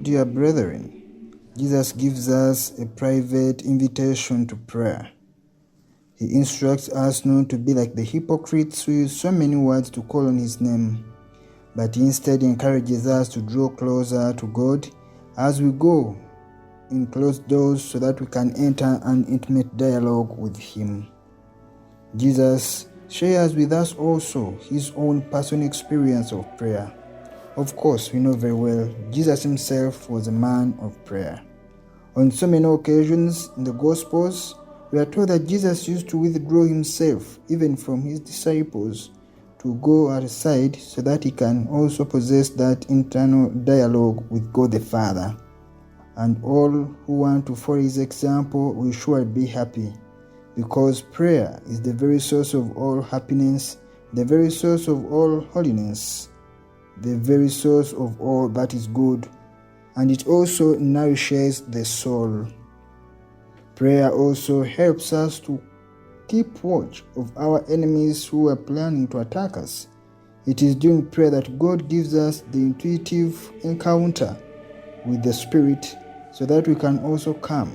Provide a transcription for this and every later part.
dear brethren, Jesus gives us a private invitation to prayer. He instructs us not to be like the hypocrites who use so many words to call on his name, but he instead encourages us to draw closer to God as we go in closed doors so that we can enter an intimate dialogue with him. Jesus shares with us also his own personal experience of prayer. Of course, we know very well Jesus himself was a man of prayer. On so many occasions in the Gospels, we are told that Jesus used to withdraw himself even from his disciples to go aside so that he can also possess that internal dialogue with God the Father. And all who want to follow his example will surely be happy, because prayer is the very source of all happiness, the very source of all holiness, the very source of all that is good, and it also nourishes the soul. Prayer also helps us to keep watch of our enemies who are planning to attack us. It is during prayer that God gives us the intuitive encounter with the Spirit so that we can also come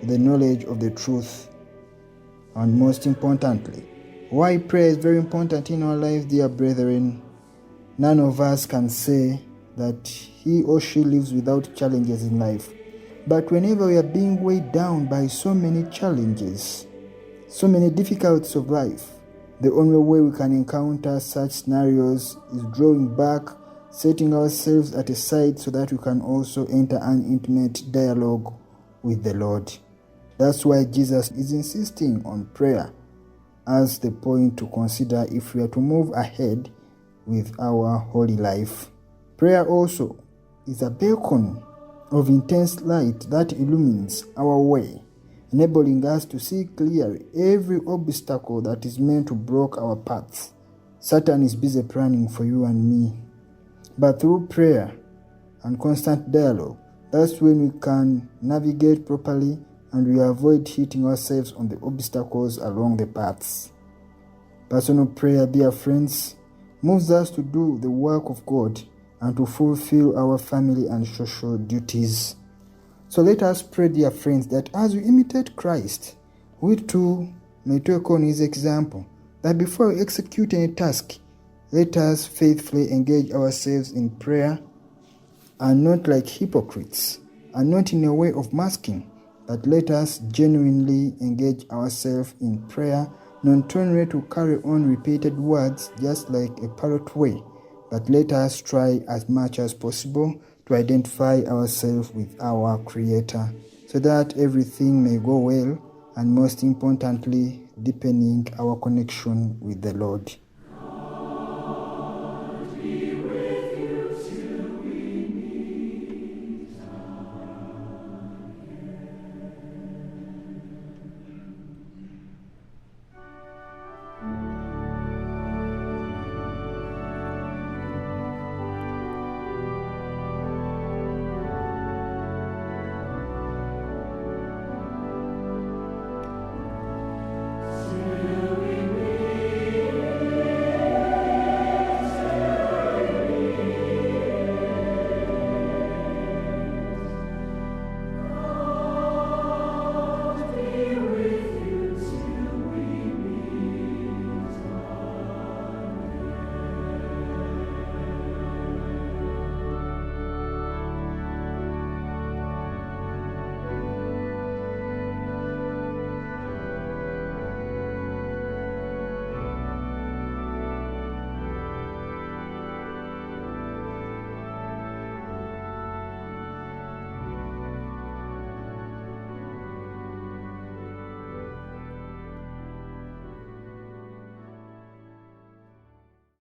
to the knowledge of the truth. And most importantly, why prayer is very important in our lives, dear brethren. None of us can say that he or she lives without challenges in life. But whenever we are being weighed down by so many challenges, so many difficulties of life, the only way we can encounter such scenarios is drawing back, setting ourselves at a side so that we can also enter an intimate dialogue with the Lord. That's why Jesus is insisting on prayer as the point to consider if we are to move ahead with our holy life. Prayer also is a beacon of intense light that illumines our way, enabling us to see clearly every obstacle that is meant to block our paths. Satan is busy planning for you and me. But through prayer and constant dialogue, that's when we can navigate properly and we avoid hitting ourselves on the obstacles along the paths. Personal prayer, dear friends, moves us to do the work of God and to fulfill our family and social duties. So let us pray, dear friends, that as we imitate Christ, we too may take on his example, that before we execute any task, let us faithfully engage ourselves in prayer, and not like hypocrites, and not in a way of masking, but let us genuinely engage ourselves in prayer, not only to carry on repeated words just like a parrot way, but let us try as much as possible to identify ourselves with our Creator, so that everything may go well, and most importantly, deepening our connection with the Lord.